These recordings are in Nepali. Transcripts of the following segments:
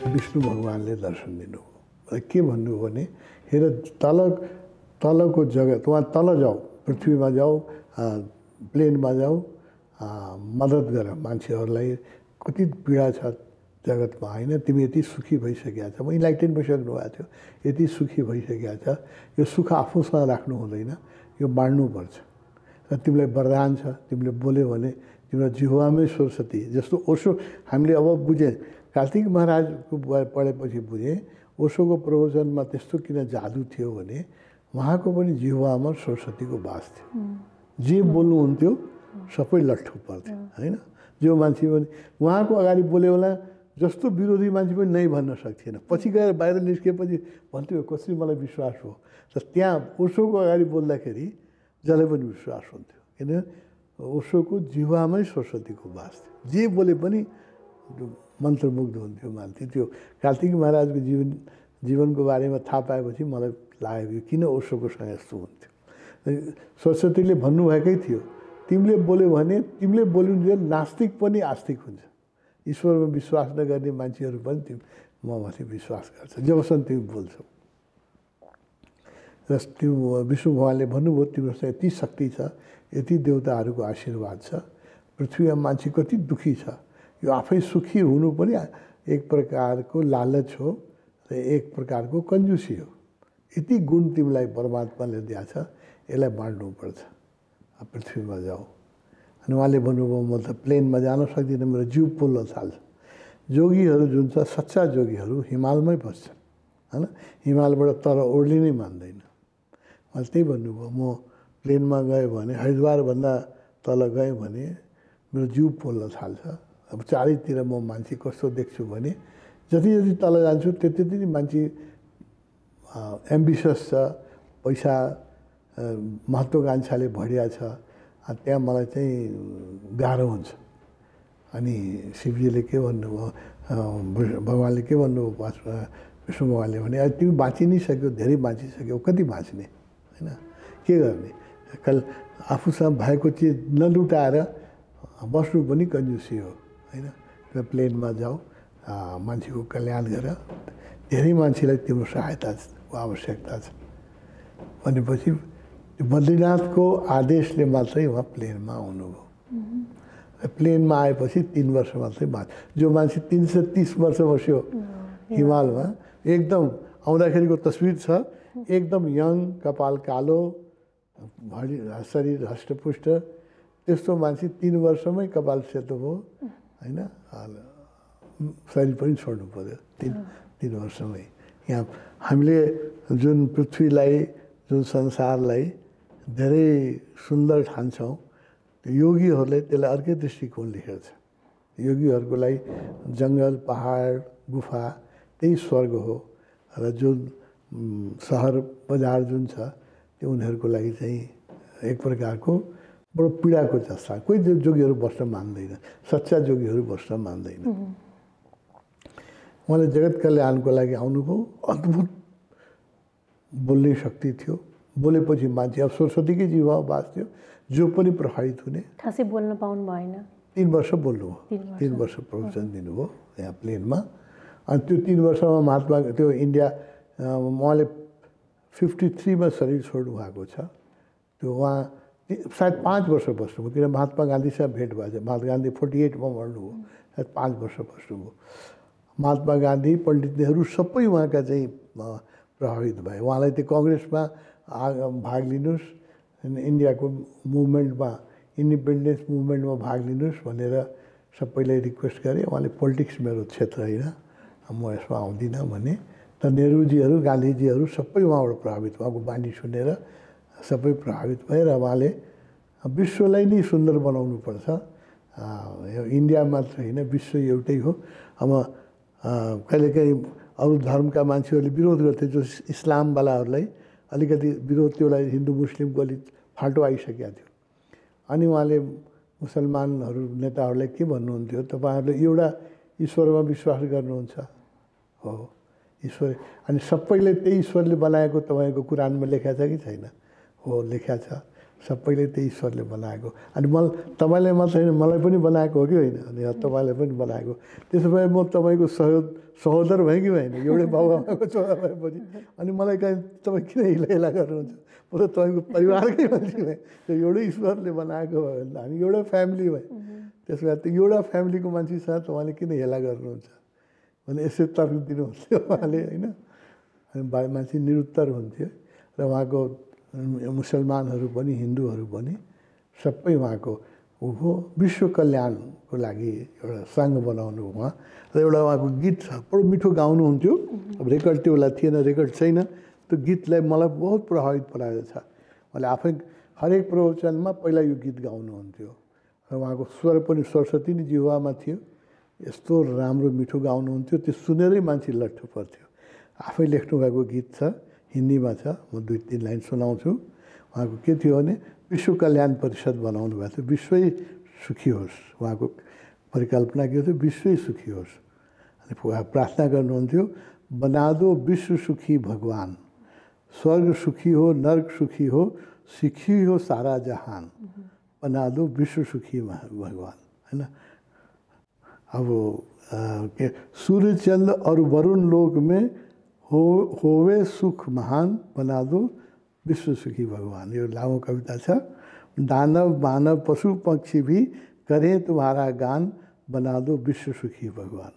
विष्णु भगवानले दर्शन दिनुभयो। के भन्नुभयो भने हेर तलको जगत, वहाँ तल जाऊ, पृथ्वीमा जाऊ, प्लेनमा जाऊ, मद्दत गर मान्छेहरूलाई, कति पीडा छ जगतमा होइन, तिमी यति सुखी भइसकेका छ, म इन्लाइटेन भइसक्नु भएको थियो, यति सुखी भइसकेका छ, यो सुख आफूसँग राख्नु हुँदैन, यो बाँड्नुपर्छ र तिमीलाई वरदान छ, तिमीले बोल्यो भने तिम्रो जिह्वामै सरस्वती। जस्तो ओशो हामीले अब बुझेँ, कार्तिक महाराजको पढेपछि बुझेँ ओशोको प्रवचनमा त्यस्तो किन जादु थियो भने उहाँको पनि जिह्वामा सरस्वतीको वास थियो। जे बोल्नुहुन्थ्यो सबै लट्ठु पर्थ्यो होइन। जो मान्छे पनि उहाँको अगाडि बोल्यो होला जस्तो विरोधी मान्छे पनि नै भन्न सक्थेन, पछि गएर बाहिर निस्केपछि भन्थ्यो कसरी मलाई विश्वास हो। र त्यहाँ ओशोको अगाडि बोल्दाखेरि जसलाई पनि विश्वास हुन्थ्यो, किन ओशोको जिह्वामै सरस्वतीको वास थियो। जे बोले पनि मन्त्रमुग्ध हुन्थ्यो मान्छे। त्यो कार्तिक महाराजको जीवनको बारेमा थाहा पाएपछि मलाई लाग्यो किन ओशोकोसँग यस्तो हुन्थ्यो। सरस्वतीले भन्नुभएकै थियो, तिमीले बोल्यो भने, तिमीले बोलिदियो नास्तिक पनि आस्तिक हुन्छ, ईश्वरमा विश्वास नगर्ने मान्छेहरू पनि ममाथि विश्वास गर्छ जबसम्म तिमी बोल्छौ। र त्यो विष्णु भगवानले भन्नुभयो तिमीसँग यति शक्ति छ, यति देवताहरूको आशीर्वाद छ, पृथ्वीमा मान्छे कति दुःखी छ, यो आफै सुखी हुनु पनि एक प्रकारको लालच हो र एक प्रकारको कन्जुसी हो। यति गुण तिमीलाई परमात्माले दिएको छ, यसलाई बाँड्नुपर्छ, पृथ्वीमा जाऊ। अनि उहाँले भन्नुभयो म त प्लेनमा जान सक्दिनँ, मेरो जिउ पोल्न थाल्छ। जोगीहरू जुन छ सच्चा जोगीहरू हिमालमै बस्छन् होइन, हिमालबाट तर ओर्लिनै मान्दैन। उहाँले त्यही भन्नुभयो म प्लेनमा गएँ भने, हरिद्वारभन्दा तल गएँ भने मेरो जिउ पोल्न थाल्छ। अब चारैतिर म मान्छे कस्तो देख्छु भने जति जति तल जान्छु त्यति त्यति मान्छे एम्बिसियस छ, पैसा महत्त्वकाङ्क्षाले भरिया छ, त्यहाँ मलाई चाहिँ गाह्रो हुन्छ। अनि शिवजीले के भन्नुभयो, भगवान्ले के भन्नुभयो, विष्णु भगवान्ले भने तिमी बाँचि नै सक्यौ, धेरै बाँचिसक्यौ, कति बाँच्ने होइन, के गर्ने। कल आफूसँग भएको चिज नलुटाएर बस्नु पनि कन्जुसी हो होइन। र प्लेनमा जाऊ, मान्छेको कल्याण गर, धेरै मान्छेलाई तिम्रो सहायताको आवश्यकता छ भनेपछि बद्रीनाथको आदेशले मात्रै उहाँ प्लेनमा आउनुभयो। प्लेनमा आएपछि 3 वर्ष मात्रै जो मान्छे 330 वर्ष बस्यो हिमालमा, एकदम आउँदाखेरिको तस्विर छ, एकदम यङ, कपाल कालो, शरीर हष्टपुष्ट, त्यस्तो मान्छे 3 वर्षमै कपाल सेतो भयो होइन, शरीर पनि छोड्नु पर्यो 3 वर्षमै। यहाँ हामीले जुन पृथ्वीलाई, जुन संसारलाई धेरै सुन्दर ठान्छौँ, योगीहरूले त्यसलाई अर्कै दृष्टिकोणले हेर्छ। योगीहरूको लागि जङ्गल, पहाड, गुफा त्यही स्वर्ग हो र जुन सहर बजार जुन छ त्यो उनीहरूको लागि चाहिँ एक प्रकारको बडो पीडाको जस्ता। कोही जोगीहरू बस्न मान्दैन, सच्चा जोगीहरू बस्न मान्दैन। उहाँले जगत कल्याणको लागि आउनुभयो, अद्भुत बोल्ने शक्ति थियो, बोलेपछि मान्छे अब सरस्वतीकै जीवमा वास थियो, जो पनि प्रभावित हुने। खासै बोल्न पाउनु भएन, 3 वर्ष बोल्नुभयो, 3 वर्ष प्रवचन दिनुभयो यहाँ प्लेनमा। अनि त्यो 3 वर्षमा महात्मा त्यो इन्डिया उहाँले 53 मा शरीर छोड्नु भएको छ। त्यो उहाँ सायद 5 वर्ष बस्नुभयो, किन महात्मा गान्धीसँग भेट भएको छ। महात्मा गान्धी 48 मा मर्नुभयो, सायद 5 वर्ष बस्नुभयो। महात्मा गान्धी, पण्डित नेहरू सबै उहाँका चाहिँ प्रभावित भए। उहाँलाई त्यो कङ्ग्रेसमा भाग लिनुहोस्, इन्डियाको मुभमेन्टमा, इन्डिपेन्डेन्स मुभमेन्टमा भाग लिनुहोस् भनेर सबैलाई रिक्वेस्ट गरेँ। उहाँले पोलिटिक्स मेरो क्षेत्र होइन, म यसमा आउँदिनँ भने त नेहरूजीहरू गान्धीजीहरू सबै उहाँबाट प्रभावित, उहाँको बानी सुनेर सबै प्रभावित भए र उहाँले विश्वलाई नै सुन्दर बनाउनुपर्छ, यो इन्डिया मात्र होइन विश्व एउटै हो। अब कहिलेकाहीँ अरू धर्मका मान्छेहरूले विरोध गर्थे, जो इस्लामवालाहरूलाई अलिकति विरोध, त्यसलाई हिन्दू मुस्लिमको अलिक फाल्टो आइसकेको थियो। अनि उहाँले मुसलमानहरू नेताहरूलाई के भन्नुहुन्थ्यो, तपाईँहरूले एउटा ईश्वरमा विश्वास गर्नुहुन्छ हो, ईश्वर अनि सबैले त्यही ईश्वरले बनाएको तपाईँको कुरानमा लेखा छ कि छैन? हो, लेखा छ, सबैले त्यही ईश्वरले बनाएको। अनि तपाईँलाई मात्र होइन, मलाई पनि बनाएको हो कि होइन? अनि तपाईँलाई पनि बनाएको, त्यसो भए म तपाईँको सहोदर भएँ कि भएन? एउटै बाबुआमाको छोरा भएपछि अनि मलाई कहीँ तपाईँ किन हिला गर्नुहुन्छ? म त तपाईँको परिवारकै मान्छे भएँ, त्यो एउटै ईश्वरले बनाएको भयो भने त हामी एउटा फ्यामिली भएँ। त्यसो भए त्यो एउटा फ्यामिलीको मान्छेसँग तपाईँले किन हेला गर्नुहुन्छ भने यसो तर्क दिनुहुन्थ्यो उहाँले, होइन? अनि मान्छे निरुत्तर हुन्थ्यो र उहाँको मुसलमानहरू पनि हिन्दूहरू पनि सबै उहाँको हो विश्व कल्याणको लागि एउटा सङ्घ बनाउनु उहाँ। र एउटा उहाँको गीत छ, बडो मिठो गाउनुहुन्थ्यो, अब रेकर्ड त्यो बेला थिएन, रेकर्ड छैन, त्यो गीतलाई मलाई बहुत प्रभावित पारेको छ। उहाँले आफै हरेक प्रवचनमा पहिला यो गीत गाउनुहुन्थ्यो र उहाँको स्वर पनि सरस्वती नै जिह्वामा थियो, यस्तो राम्रो मिठो गाउनुहुन्थ्यो, त्यो सुनेरै मान्छे लट्ठ पर्थ्यो। आफै लेख्नुभएको गीत छ, हिन्दीमा छ, म 2-3 लाइन सुनाउँछु। उहाँको के थियो भने विश्व कल्याण परिषद बनाउनु भएको थियो, विश्वै सुखी होस्, उहाँको परिकल्पना के थियो, विश्वै सुखी होस्। अनि प्रार्थना गर्नुहुन्थ्यो, बनादो विश्व सुखी भगवान, स्वर्ग सुखी हो, नर्क सुखी हो, सुखी हो सारा जहान, बनादो विश्व सुखी भगवान, होइन? अब के सूर्य चंद्र और वरुण लोक में होवे सुख महान, बना दो विश्व सुखी भगवान। यो लामो कविता छ। दानव मानव पशु पक्षी भी करें तुम्हारा गान, बना दो विश्व सुखी भगवान।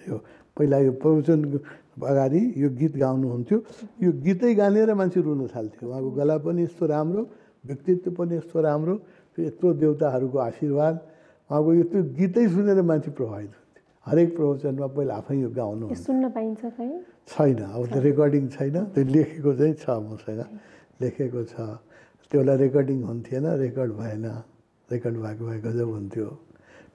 यो पहिला यो प्रवचन अगाडि यो गीत गाउनुहुन्थ्यो, यो गीतै गानेर मान्छे रुन थाल्थ्यो। उहाँको गला पनि यस्तो राम्रो, व्यक्तित्व पनि यस्तो राम्रो, यत्रो देवताहरूको आशीर्वाद, उहाँको यो त्यो गीतै सुनेर मान्छे प्रभावित हुन्थ्यो। हरेक प्रवचनमा पहिला आफै यो गाउनु सुन्न पाइन्छ कहीँ? छैन, अब त्यो रेकर्डिङ छैन, त्यो लेखेको चाहिँ छ, मसँग लेखेको छ। त्यो बेला रेकर्डिङ हुन्थेन, रेकर्ड भएन, रेकर्ड भएको भए गजब हुन्थ्यो।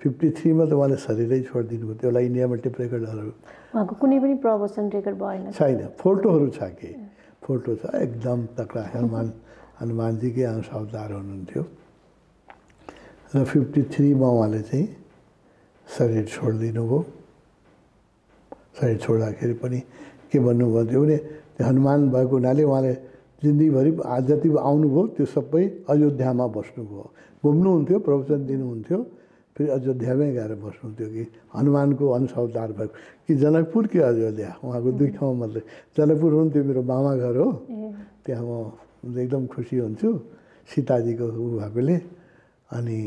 53 मा त उहाँले शरीरै छोडिदिनु भयो, त्यो बेला इन्डियामा टेप रेकर्डहरू उहाँको कुनै पनि प्रवचन रेकर्ड भएन? छैन, फोटोहरू छ कि फोटो छ, एकदम तक्रा हनुमानजीकै अंश अवतार हुनुहुन्थ्यो। र 53 मा उहाँले चाहिँ शरीर छोडिदिनु भयो। शरीर छोड्दाखेरि पनि के भन्नुभयो थियो भने हनुमान भएको हुनाले उहाँले जिन्दगीभरि जति आउनुभयो त्यो सबै अयोध्यामा बस्नुभयो, घुम्नुहुन्थ्यो, प्रवचन दिनुहुन्थ्यो, फेरि अयोध्यामै गएर बस्नुहुन्थ्यो। कि हनुमानको अंश अवतार भएको कि जनकपुर कि अयोध्या, उहाँको दुई ठाउँ मात्रै। जनकपुर हुन्थ्यो मेरो मामा घर हो, त्यहाँ म एकदम खुसी हुन्छु सीताजीको ऊ भएकोले, अनि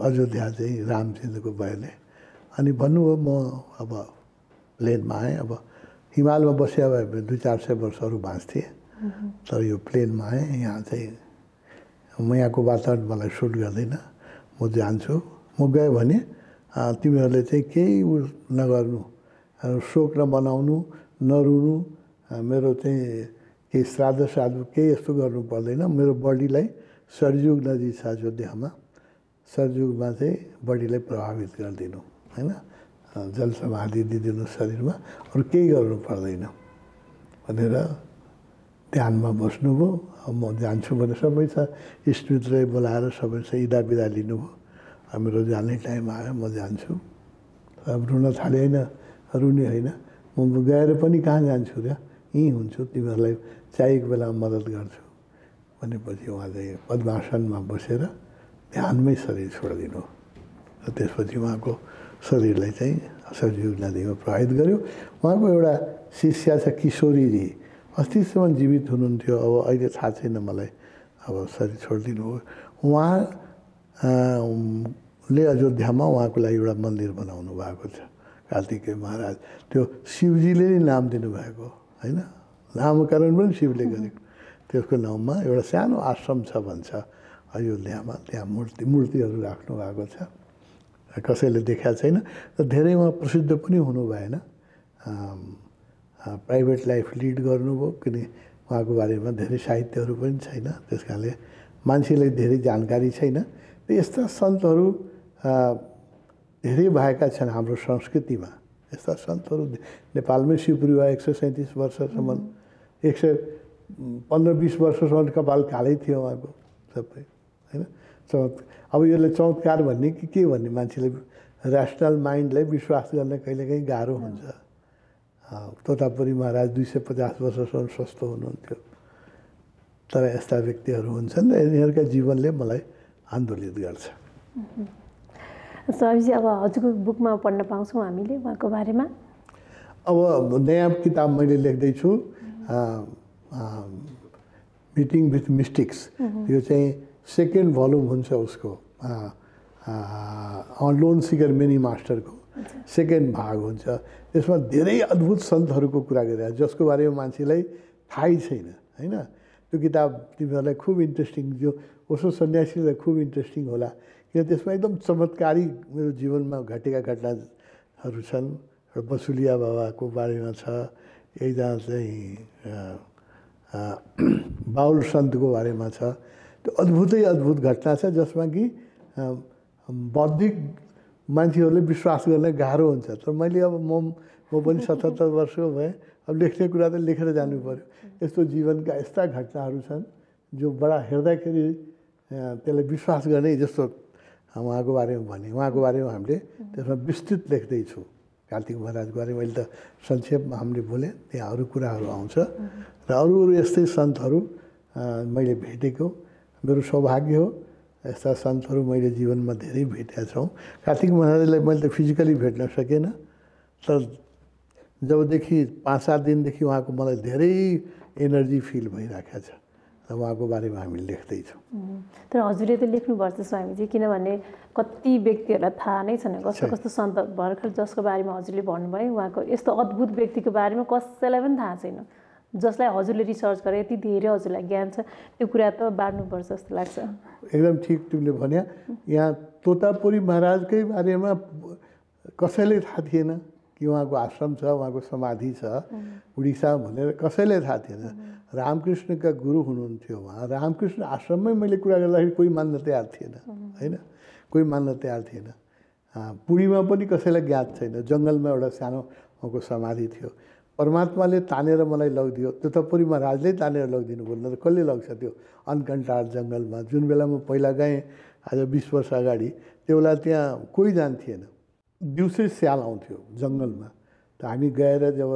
अयोध्या चाहिँ रामचन्द्रको भएले। अनि भन्नुभयो म अब प्लेनमा आएँ, अब हिमालमा बसिया भए 200-400 वर्षहरू बाँच्थेँ, तर यो प्लेनमा आएँ, यहाँ चाहिँ म यहाँको वातावरण मलाई सुट गर्दैन, म जान्छु। म गएँ भने तिमीहरूले चाहिँ केही नगर्नु, शोक नमनाउनु, नरुनु, मेरो चाहिँ केही श्राद्ध केही यस्तो गर्नु पर्दैन। मेरो बडीलाई सरयुग नदी छ अयोध्यामा, सरयुगमा चाहिँ बडीलाई प्रभावित गरिदिनु, होइन? जल समाधि दिइदिनु शरीरमा, अरू केही गर्नु पर्दैन भनेर ध्यानमा बस्नुभयो। अब म जान्छु भने सबै छ, इष्टमित्रले बोलाएर सबै छ, इदा बिदा लिनुभयो। मेरो जाने टाइम आयो, म जान्छु। अब रुन थाले होइन, रुने होइन, म गएर पनि कहाँ जान्छु र, यहीँ हुन्छु, तिमीहरूलाई चाहिएको बेलामा मद्दत गर्छु भनेपछि उहाँ चाहिँ पद्मासनमा बसेर ध्यानमै शरीर छोडिदिनु र त्यसपछि उहाँको शरीरलाई चाहिँ सरयुग नदीमा प्रभावित गर्यो। उहाँको एउटा शिष्या छ किशोरीजी, अस्तिसम्म जीवित हुनुहुन्थ्यो, अब अहिले थाहा छैन मलाई, अब शरीर छोडिदिनु हो। उहाँले अयोध्यामा उहाँको लागि एउटा मन्दिर बनाउनु भएको छ, कार्तिकेय महाराज। त्यो शिवजीले नै नाम दिनुभएको, होइन? नामकरण पनि शिवले गरेको। त्यसको नाउँमा एउटा सानो आश्रम छ भन्छ अयोध्यामा, त्यहाँ मूर्तिहरू राख्नु भएको छ, कसैले देखाएको छैन र धेरै उहाँ प्रसिद्ध पनि हुनु भएन। प्राइभेट लाइफ लिड गर्नुभयो, किन उहाँको बारेमा धेरै साहित्यहरू पनि छैन, त्यस कारणले मान्छेलाई धेरै जानकारी छैन। यस्ता सन्तहरू धेरै भएका छन् हाम्रो संस्कृतिमा। यस्ता सन्तहरू नेपालमै शिवपुरी भयो 137 वर्षसम्म, 115-20 वर्षसम्म कपाल कालै थियो उहाँको सबै, होइन। अब यसलाई चमत्कार भन्ने कि के भन्ने, मान्छेले ऱ्यासनल माइन्डलाई विश्वास गर्न कहिलेकाहीँ गाह्रो हुन्छ। तोतापुरी महाराज 250 वर्षसम्म स्वस्थ हुनुहुन्थ्यो, तर यस्ता व्यक्तिहरू हुन्छन् र यिनीहरूका जीवनले मलाई आन्दोलित गर्छ। स्वामीजी, अब हजुरको बुकमा पढ्न पाउँछौँ हामीले उहाँको बारेमा? अब नयाँ किताब मैले लेख्दैछु, मिटिङ विथ मिस्टिक्स। यो चाहिँ सेकेन्ड भोल्युम हुन्छ उसको, लोन सिकर मिनी मास्टरको सेकेन्ड भाग हुन्छ। त्यसमा धेरै अद्भुत सन्तहरूको कुरा गरिरहेको, जसको बारेमा मान्छेलाई थाहै छैन, होइन। त्यो किताब तिमीहरूलाई खुब इन्ट्रेस्टिङ, जो ओशो सन्यासीलाई खुब इन्ट्रेस्टिङ होला, किन त्यसमा एकदम चमत्कारी मेरो जीवनमा घटेका घटनाहरू छन्। र बसुलिया बाबाको बारेमा छ, एकजना चाहिँ बाउल सन्तको बारेमा छ। त्यो अद्भुतै अद्भुत घटना छ, जसमा कि बौद्धिक मान्छेहरूले विश्वास गर्न गाह्रो हुन्छ। तर मैले अब म पनि 77 वर्षको भएँ, अब लेख्ने कुरा त लेखेर जानु पऱ्यो। यस्तो जीवनका यस्ता घटनाहरू छन् जो बडा हेर्दाखेरि त्यसलाई विश्वास गर्ने जस्तो उहाँको बारेमा भने। उहाँको बारेमा हामीले त्यसमा विस्तृत लेख्दैछु। कार्तिक महाराजको बारेमा मैले त संक्षेपमा हामीले बोलेँ, त्यहाँ अरू कुराहरू आउँछ र अरू यस्तै सन्तहरू मैले भेटेको मेरो सौभाग्य हो। यस्ता सन्तहरू मैले जीवनमा धेरै भेटेका छौँ। कार्तिक महाराजलाई मैले त फिजिकली भेट्न सकेन, तर जबदेखि 5-7 दिनदेखि उहाँको मलाई धेरै एनर्जी फिल भइरहेको छ र उहाँको बारेमा हामी लेख्दैछौँ। तर हजुरले त लेख्नुपर्छ स्वामीजी, किनभने कति व्यक्तिहरूलाई थाहा नै छैन कस्तो कस्तो सन्त भर्खर जसको बारेमा हजुरले भन्नुभयो, उहाँको यस्तो अद्भुत व्यक्तिको बारेमा कसैलाई पनि थाहा छैन। जसलाई हजुरले रिसर्च गरे यति धेरै हजुरलाई ज्ञान छ, त्यो कुरा त बाँड्नुपर्छ जस्तो लाग्छ। एकदम ठिक तिमीले भन्या। यहाँ तोतापुरी महाराजकै बारेमा कसैलाई थाहा थिएन कि उहाँको आश्रम छ, उहाँको समाधि छ उडिसा भनेर कसैलाई थाहा थिएन। रामकृष्णका गुरु हुनुहुन्थ्यो उहाँ। रामकृष्ण आश्रममै मैले कुरा गर्दाखेरि कोही मान्न तयार थिएन, होइन, कोही मान्न तयार थिएन। पुरीमा पनि कसैलाई ज्ञात छैन। जङ्गलमा एउटा सानो उहाँको समाधि थियो। परमात्माले तानेर मलाई लगिदियो। तोतापुरी महाराजले तानेर लगिदिनु बोल्न त कसले लग्छ त्यो अनकन्टार जङ्गलमा। जुन बेला म पहिला गएँ आज 20 वर्ष अगाडि, त्यो बेला त्यहाँ कोही जान्थेन। दिउँसै स्याल आउँथ्यो जङ्गलमा। त हामी गएर जब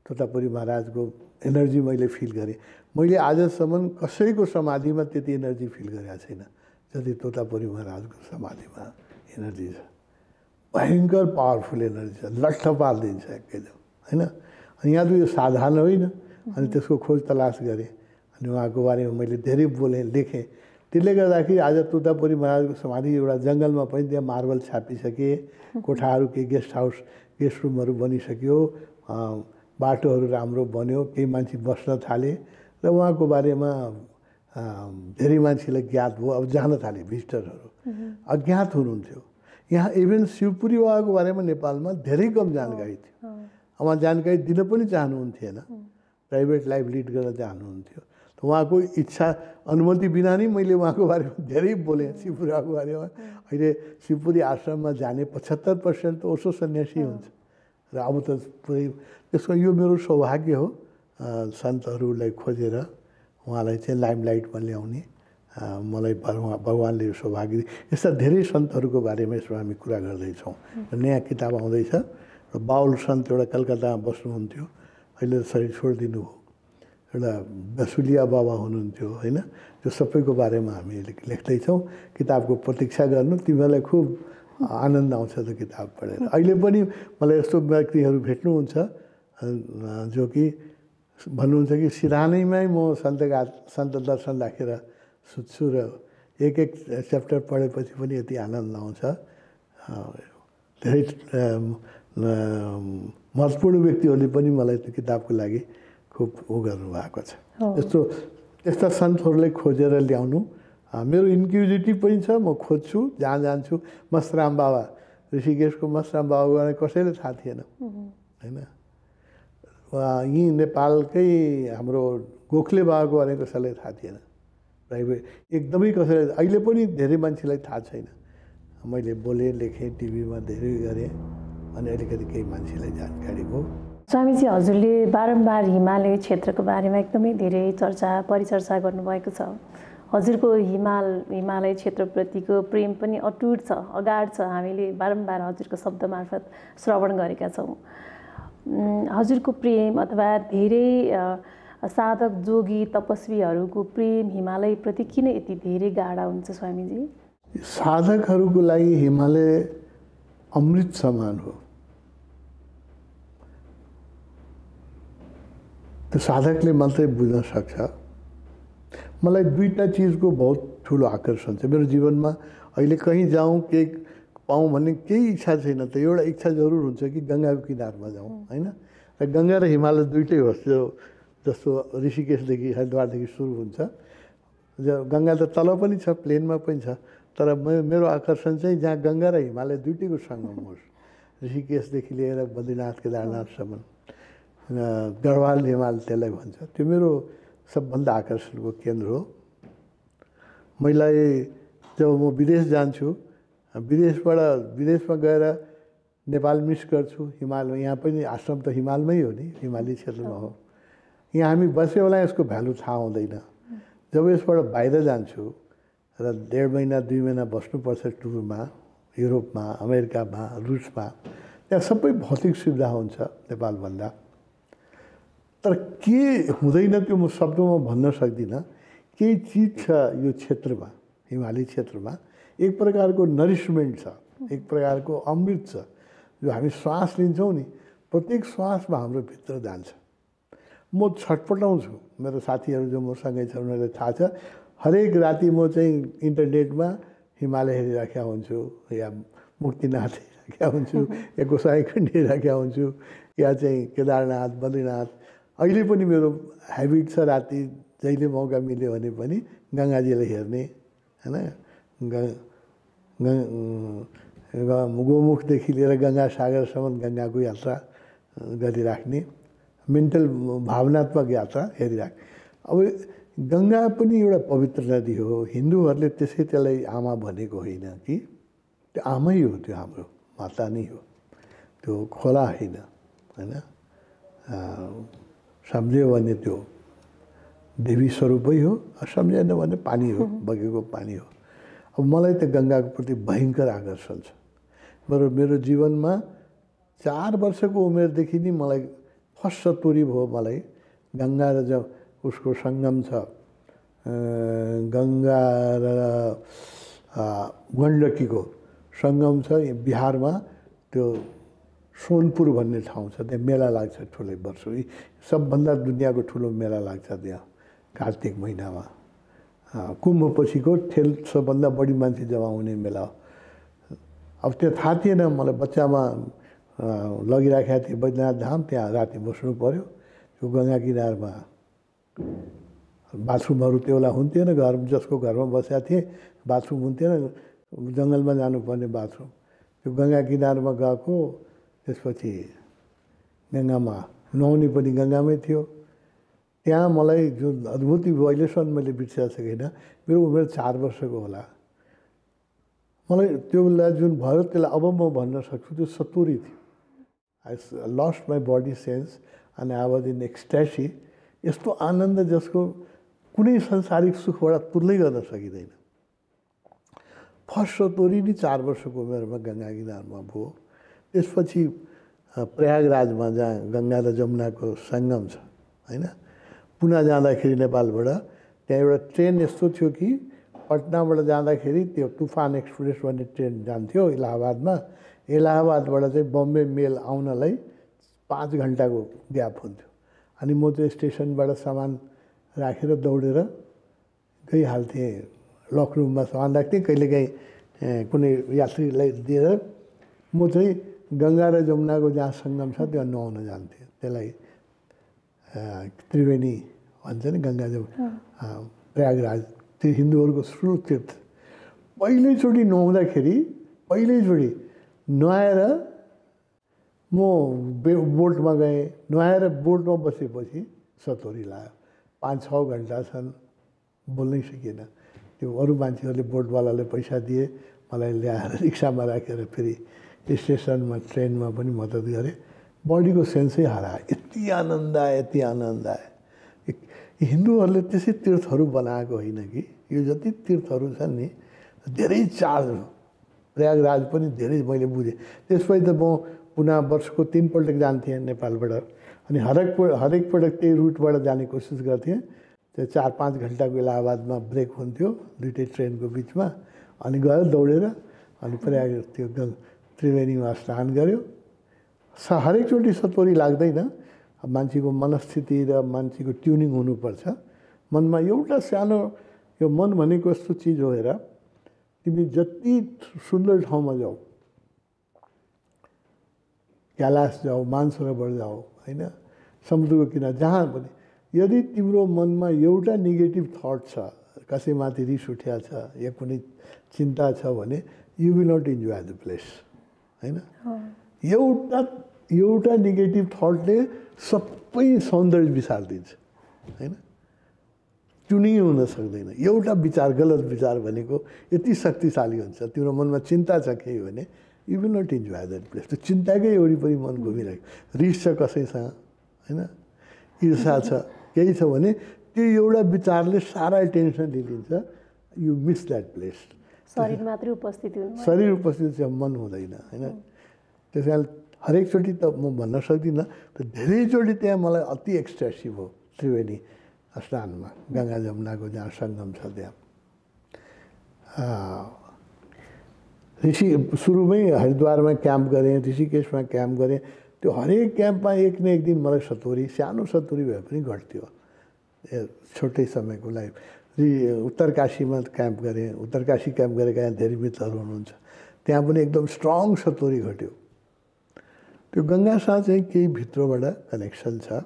तोतापुरी महाराजको एनर्जी मैले फिल गरेँ, मैले आजसम्म कसैको समाधिमा त्यति एनर्जी फिल गरेको छैन जति तोतापुरी महाराजको समाधिमा एनर्जी छ। भयङ्कर पावरफुल एनर्जी छ, लट्ठ पारिदिन्छ एकदम, होइन। अनि यहाँ त यो साधारण होइन। अनि त्यसको खोज तलास गरेँ, अनि उहाँको बारेमा मैले धेरै बोलेँ, लेखेँ। त्यसले गर्दाखेरि आज तोतापुरी महाराजको समाधि एउटा जङ्गलमा पनि त्यहाँ मार्बल छापिसके, कोठाहरू केही गेस्ट हाउस गेस्ट रुमहरू बनिसक्यो, बाटोहरू राम्रो बन्यो, केही मान्छे बस्न थाले र उहाँको बारेमा धेरै मान्छेलाई ज्ञात भयो। अब जान थाले, भिजिटरहरू अज्ञात हुनुहुन्थ्यो। यहाँ इभन शिवपुरी बाबाको बारेमा नेपालमा धेरै कम जानकारी थियो। उहाँ जानकारी दिन पनि चाहनुहुन्थेन, प्राइभेट लाइफ लिड गर्न चाहनुहुन्थ्यो। उहाँको इच्छा अनुमति बिना नै मैले उहाँको बारेमा धेरै बोलेँ, शिवपुरी बाबाको बारेमा। अहिले शिवपुरी आश्रममा जाने 75% त ओशो सन्यासी हुन्छ र अब त पुरै त्यसको यो मेरो सौभाग्य हो सन्तहरूलाई खोजेर उहाँलाई चाहिँ लाइमलाइटमा ल्याउने। मलाई भगवान्ले यो सौभाग्य। यस्ता धेरै सन्तहरूको बारेमा यसमा हामी कुरा गर्दैछौँ। नयाँ किताब आउँदैछ र बाउल सन्त एउटा कलकत्तामा बस्नुहुन्थ्यो, अहिले शरीर छोडिदिनु भयो। एउटा बसुलिया बाबा हुनुहुन्थ्यो, होइन। त्यो सबैको बारेमा हामी लेख्दैछौँ। किताबको प्रतीक्षा गर्नु, तिमीहरूलाई खुब आनन्द आउँछ त्यो किताब पढेर। अहिले पनि मलाई यस्तो व्यक्तिहरू भेट्नुहुन्छ जो कि भन्नुहुन्छ कि सिरानैमै म सन्त दर्शन राखेर सुत्छु र एक च्याप्टर पढेपछि पनि यति आनन्द आउँछ। धेरै महत्त्वपूर्ण व्यक्तिहरूले पनि मलाई त्यो किताबको लागि खुब गर्नुभएको छ। यस्ता सन्तहरूलाई खोजेर ल्याउनु मेरो इन्क्युजिटिभ पनि छ। म खोज्छु, जहाँ जान्छु। मस्तराम बाबा, ऋषिकेशको मस्तराम बाबाको बारेमा कसैलाई थाहा थिएन, होइन। यहीँ नेपालकै हाम्रो गोखले बाबाको भने कसैलाई थाहा थिएन। प्राइभेट एकदमै कसैलाई, अहिले पनि धेरै मान्छेलाई थाहा छैन। मैले बोलेँ, लेखेँ, टिभीमा धेरै गरेँ, अनि अलिकति केही मान्छेलाई जानकारी भयो। स्वामीजी, हजुरले बारम्बार हिमालय क्षेत्रको बारेमा एकदमै धेरै परिचर्चा गर्नुभएको छ। हजुरको हिमालय क्षेत्रप्रतिको प्रेम पनि अटुट छ, अगाध छ। हामीले बारम्बार हजुरको शब्द मार्फत श्रवण गरेका छौँ। हजुरको प्रेम अथवा धेरै साधक जोगी तपस्वीहरूको प्रेम हिमालयप्रति किन यति धेरै गाढा हुन्छ स्वामीजी? साधकहरूको लागि हिमालय अमृत समान हो। त्यो साधकले मात्रै बुझ्न सक्छ। मलाई दुईटा चिजको बहुत ठुलो आकर्षण छ मेरो जीवनमा। अहिले कहीँ जाउँ, केही पाऊँ भन्ने केही इच्छा छैन, त एउटा इच्छा जरुर हुन्छ कि गङ्गाको किनारमा जाउँ, होइन? र गङ्गा र हिमालय दुइटै होस्। जस्तो ऋषिकेशदेखि हरिद्वारदेखि सुरु हुन्छ। गङ्गा त तल पनि छ, प्लेनमा पनि छ, तर मेरो आकर्षण चाहिँ जहाँ गङ्गा र हिमालय दुइटैको सङ्गम होस्। ऋषिकेशदेखि लिएर बद्रीनाथ केदारनाथसम्म, गढवाल हिमाल त्यसलाई भन्छ। त्यो मेरो सबभन्दा आकर्षणको केन्द्र हो। मलाई जब म विदेश जान्छु, विदेशमा गएर नेपाल मिस गर्छु, हिमालमा। यहाँ पनि आश्रम त हिमालमै हो नि, हिमाली क्षेत्रमा हो। यहाँ हामी बस्यो होला, यसको भ्यालु थाहा हुँदैन। जब यसबाट बाहिर जान्छु र 1.5 महिना 2 महिना बस्नुपर्छ टुरमा, युरोपमा, अमेरिकामा, रुसमा, त्यहाँ सबै भौतिक सुविधा हुन्छ नेपालभन्दा। तर के हुँदैन त्यो म शब्दमा भन्न सक्दिनँ। केही चिज छ यो क्षेत्रमा, हिमाली क्षेत्रमा, एक प्रकारको नरिसमेन्ट छ, एक प्रकारको अमृत छ। जो हामी श्वास लिन्छौँ नि, प्रत्येक श्वासमा हाम्रो भित्र जान्छ। म छटपटाउँछु। मेरो साथीहरू जो मसँगै छ उनीहरूलाई थाहा छ। हरेक राति म चाहिँ इन्टरनेटमा हिमालय हेरिराखेका हुन्छु, या मुक्तिनाथ हेरिराखेका हुन्छु, या गोसाइँखण्ड हेरिराखेका हुन्छु, या चाहिँ केदारनाथ, बद्रीनाथ। अहिले पनि मेरो ह्याबिट छ, राति जहिले मौका मिल्यो भने पनि गङ्गाजीलाई हेर्ने, होइन? गोमुखदेखि लिएर गङ्गा सागरसम्म गङ्गाको यात्रा गरिराख्ने, मेन्टल भावनात्मक यात्रा हेरिराख्ने। अब गङ्गा पनि एउटा पवित्र नदी हो। हिन्दूहरूले त्यसै त्यसलाई आमा भनेको होइन कि, त्यो आमै हो, त्यो हाम्रो माता नै हो, त्यो खोला होइन, होइन? सम्झ्यो भने त्यो देवी स्वरूपै हो, सम्झेन भने पानी हो, बगेको पानी हो। अब मलाई त गङ्गाको प्रति भयङ्कर आकर्षण छ। मेरो जीवनमा 4 वर्षको उमेरदेखि नै मलाई फर्स्ट सतोरी भयो। मलाई गङ्गा र जब उसको सङ्गम छ, गङ्गा र गण्डकीको सङ्गम छ बिहारमा, त्यो सोनपुर भन्ने ठाउँ छ। त्यहाँ मेला लाग्छ ठुलै, वर्ष सबभन्दा दुनियाँको ठुलो मेला लाग्छ त्यहाँ कार्तिक महिनामा। कुम्भ पछिको सबभन्दा बढी मान्छे जम्मा हुने मेला हो। अब त्यो थाहा थिएन मलाई। बच्चामा लगिराखेका थिएँ बैद्यनाथ धाम, त्यहाँ राति बस्नु पऱ्यो। त्यो गङ्गा किनारमा बाथरुमहरू त्यो बेला हुन्थेन। जसको घरमा बसेका थिएँ बाथरुम हुन्थेन, जङ्गलमा जानुपर्ने बाथरुम। त्यो गङ्गा किनारमा गएको, त्यसपछि गङ्गामा नुहाउने पनि गङ्गामै थियो। त्यहाँ मलाई जुन अद्भुत भयो, अहिलेसम्म मैले बिर्सिन सकिनँ। मेरो उमेर 4 वर्षको होला। मलाई त्यो बेला जुन भयो त्यसलाई अब म भन्न सक्छु त्यो सतोरी थियो। I lost my body sense and I was in ecstasy. यस्तो आनन्द जसको कुनै संसारिक सुखबाट तुलनै गर्न सकिँदैन। फर्स्ट सतोरी नै 4 वर्षको उमेरमा गङ्गा किनारमा भयो। त्यसपछि प्रयागराजमा जहाँ गङ्गा र जमुनाको सङ्गम छ, होइन? पुना जाँदाखेरि नेपालबाट त्यहाँ एउटा ट्रेन यस्तो थियो कि पटनाबाट जाँदाखेरि त्यो तुफान एक्सप्रेस भन्ने ट्रेन जान्थ्यो इलाहाबादमा। इलाहाबादबाट चाहिँ बम्बे मेल आउनलाई 5 घन्टाको ग्याप हुन्थ्यो। अनि म त्यो स्टेसनबाट सामान राखेर दौडेर गइहाल्थेँ। लकरुममा सामान राख्थेँ, कहिलेकाहीँ कुनै यात्रीलाई दिएर म चाहिँ गङ्गा र जमुनाको जहाँ सङ्गम छ त्यहाँ नुहाउन जान्थेँ। त्यसलाई त्रिवेणी भन्छ नि, गङ्गा जमुना, प्रयागराज, त्यो हिन्दूहरूको श्रेष्ठ तीर्थ। पहिलोचोटि नुहाउँदाखेरि, पहिलोचोटि नुहाएर म बोटमा गएँ, नुहाएर बोटमा बसेपछि सतोरी लाग्यो। 5-6 घन्टासम्म बोल्नै सकिएन। त्यो अरू मान्छेहरूले बोटवालाले पैसा दिए, मलाई ल्याएर रिक्सामा राखेर फेरि स्टेसनमा ट्रेनमा पनि मद्दत गरेँ। बडीको सेन्सै हरायो। यति आनन्द आयो, यति आनन्द आयो। हिन्दूहरूले त्यसै तीर्थहरू बनाएको होइन कि, यो जति तीर्थहरू छन् नि धेरै चार्ज हो। प्रयागराज पनि धेरै मैले बुझेँ। त्यसपछि त म पुनः वर्षको 3 पल्ट जान्थेँ नेपालबाट, अनि हरेक पटक त्यही रुटबाट जाने कोसिस गर्थेँ। त्यो 4-5 घन्टाको इलाहाबादमा ब्रेक हुन्थ्यो दुइटै ट्रेनको बिचमा, अनि गयो दौडेर, अनि प्रयाग त्यो त्रिवेणीमा स्नान गऱ्यो। हरेकचोटि सतोरी लाग्दैन। मान्छेको मनस्थिति र मान्छेको ट्युनिङ हुनुपर्छ। मनमा एउटा सानो, यो मन भनेको यस्तो चिज हो, हेर तिमी जति सुन्दर ठाउँमा जाऊ, कैलाश जाऊ, मानसरोवर जाऊ, होइन, समुद्रको किनारा जहाँ पनि, यदि तिम्रो मनमा एउटा नेगेटिभ थट छ, कसैमाथि रिस उठ्या छ या कुनै चिन्ता छ भने you will not enjoy the place, होइन। एउटा नेगेटिभ थटले सबै सौन्दर्य बिसारिदिन्छ, होइन। ट्युनिङ हुन सक्दैन। एउटा विचार, गलत विचार भनेको यति शक्तिशाली हुन्छ। तिम्रो मनमा चिन्ता छ केही भने you will not enjoy that place. त्यो चिन्ताकै वरिपरि मन घुमिरहेको, रिस छ कसैसँग, होइन, ईर्षा छ, केही छ भने त्यो एउटा विचारले सारा टेन्सन लिइदिन्छ। You miss that place. शरीर मात्रै उपस्थिति हुन्छ, शरीर उपस्थिति चाहिँ मन हुँदैन, होइन। त्यस कारण हरेकचोटि त म भन्न सक्दिनँ, तर धेरैचोटि त्यहाँ मलाई अति एक्सटेसिभ हो त्रिवेणी स्नानमा, गङ्गा जमुनाको जहाँ सङ्गम छ त्यहाँ। सुरुमै हरिद्वारमा क्याम्प गरेँ, ऋषिकेशमा क्याम्प गरेँ। त्यो हरेक क्याम्पमा एक न एक दिन मलाई सतोरी, सानो सतोरी भए पनि घट्थ्यो छोटै समयको लागि। उत्तरकाशीमा क्याम्प गरेँ, उत्तरकाशी क्याम्प गरेका यहाँ धेरै मित्रहरू हुनुहुन्छ, त्यहाँ पनि एकदम स्ट्रङ सतोरी घट्यो। त्यो गङ्गासँग चाहिँ केही भित्रबाट कनेक्सन छ,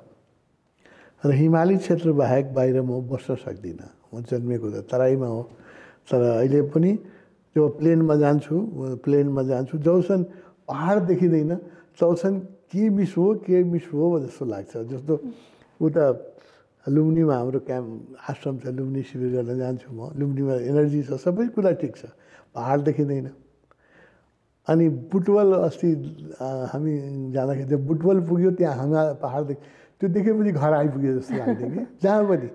र हिमाली क्षेत्र बाहेक बाहिर म बस्न सक्दिनँ। म जन्मेको त तराईमा हो, तर अहिले पनि त्यो प्लेनमा जान्छु, जौसन पहाड देखिँदैन, तौसन के मिस हो जस्तो लाग्छ। जस्तो उता लुम्बनीमा हाम्रो क्याम्प आश्रम छ, लुम्बिनी शिविर गर्न जान्छु म। लुम्बिनीमा एनर्जी छ, सबै कुरा ठिक छ, पहाड देखिँदैन। अनि बुटवल अस्ति हामी जाँदाखेरि त्यो बुटवल पुग्यो, त्यहाँ हामी पहाड त्यो देखेपछि घर आइपुग्यो जस्तो लाग्थ्यो कि। जहाँ पनि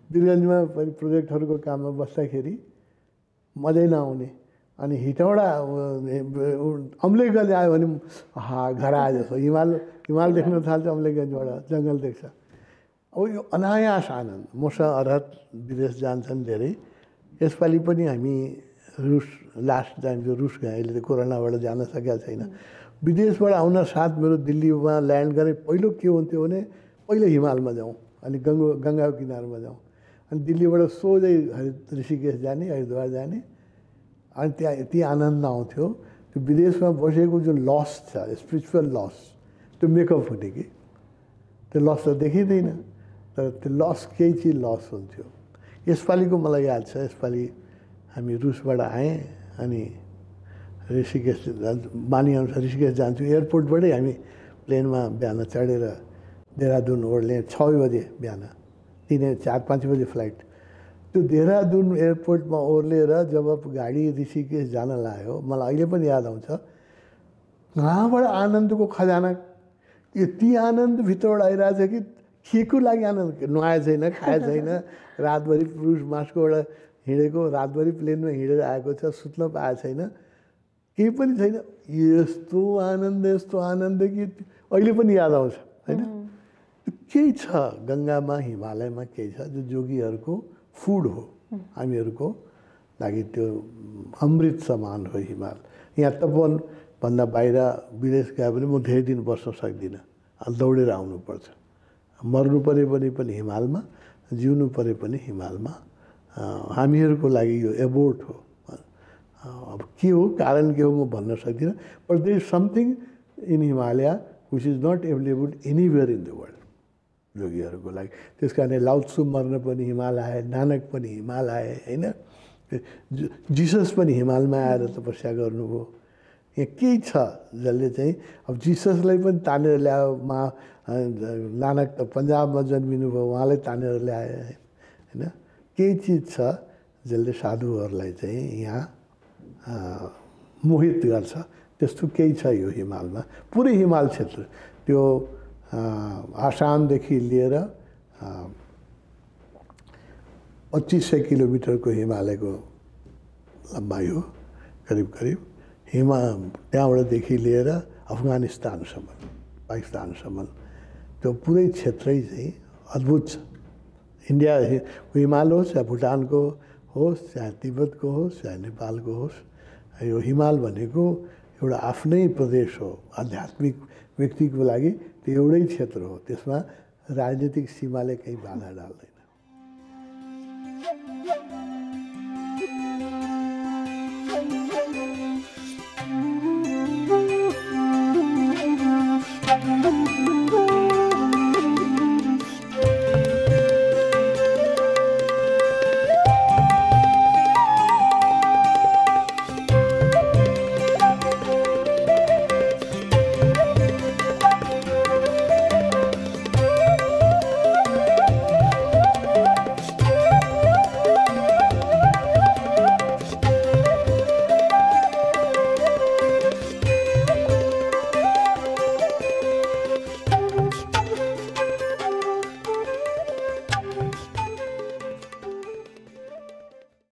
वीरगन्जमा पनि प्रोजेक्टहरूको काममा बस्दाखेरि मजै नआउने, अनि हिटौँडा अम्लेखगञ्ज आयो भने घर आयो जस्तो, हिमाल देख्न थाल्छ अम्लेखगञ्जबाट, जङ्गल देख्छ। अब यो अनायास आनन्द। मसँग अर्हत विदेश जान्छन् धेरै। यसपालि पनि हामी लास्ट टाइम जो रुस गएँ, अहिले त कोरोनाबाट जान सकेका छैन। विदेशबाट आउन साथ मेरो दिल्लीमा ल्यान्ड गरेँ। पहिलो के हुन्थ्यो भने पहिलो हिमालमा जाउँ, अनि गङ्गाको किनारमा जाउँ, अनि दिल्लीबाट सोझै ऋषिकेश जाने, हरिद्वार जाने, अनि त्यहाँ यति आनन्द आउँथ्यो। त्यो विदेशमा बसेको जुन लस छ, स्पिरिचुअल लस, त्यो मेकअप हुने कि, त्यो लस त देखिँदैन, तर त्यो लस केही चिज लस हुन्थ्यो। यसपालिको मलाई याद छ, यसपालि हामी रुसबाट आएँ, अनि ऋषिकेश बानीअनुसार ऋषिकेश जान्छु। एयरपोर्टबाटै हामी प्लेनमा बिहान चढेर देहरादुन ओर्लेँ 6 बजे बिहान, 4-5 बजे फ्लाइट। त्यो देहरादुन एयरपोर्टमा ओर्लेर जब गाडी ऋषिकेश जान लाग्यो, मलाई अहिले पनि याद आउँछ, कहाँबाट आनन्दको खजाना, यति आनन्द भित्रबाट आइरहेछ कि के को लागि आनन्द। नुहाए छैन, खाए छैन, रातभरि पुरुष मास्कोबाट हिँडेको, रातभरि प्लेनमा हिँडेर आएको छ, सुत्न पाएको छैन, केही पनि छैन। यस्तो आनन्द कि अहिले पनि याद आउँछ, होइन। केही छ गङ्गामा, हिमालयमा केही छ जो जोगीहरूको फुड हो, हामीहरूको लागि त्यो अमृत समान हो हिमाल। यहाँ तपोवनभन्दा बाहिर विदेश गए पनि म धेरै दिन बस्न सक्दिनँ, दौडेर आउनुपर्छ। मर्नु परे पनि हिमालमा, जिउनु परे पनि हिमालमा। हामीहरूको लागि यो एबोर्ड हो। अब के हो, कारण के हो म भन्न सक्दिनँ, but there is something in Himalaya which is not available anywhere in the world जोगीहरूको लागि। त्यस कारणले लाउत्सु मर्न पनि हिमाल आए, नानक पनि हिमाल आए, होइन। जिसस पनि हिमालमा आएर तपस्या गर्नुभयो। यहाँ केही छ जसले चाहिँ अब जिससलाई पनि तानेर ल्यायो नानक त पन्जाबमा जन्मिनु भयो, उहाँलाई तानेर ल्याए होइन। केही चिज छ जसले साधुहरूलाई चाहिँ यहाँ मोहित गर्छ, त्यस्तो केही छ यो हिमालमा। पुरै हिमाल क्षेत्र त्यो आसामदेखि लिएर 2500 किलोमिटरको हिमालयको लम्बाइ हो करिब करिब। त्यहाँबाटदेखि लिएर अफगानिस्तानसम्म, पाकिस्तानसम्म त्यो पुरै क्षेत्रै चाहिँ अद्भुत छ। इन्डिया हिमाल होस् या भुटानको होस्, चाहे तिब्बतको होस्, चाहे नेपालको होस्, यो हिमाल भनेको एउटा आफ्नै प्रदेश हो। आध्यात्मिक व्यक्तिको लागि त्यो एउटै क्षेत्र हो, त्यसमा राजनीतिक सीमाले केही बाधा डाल्दैन। Thank you.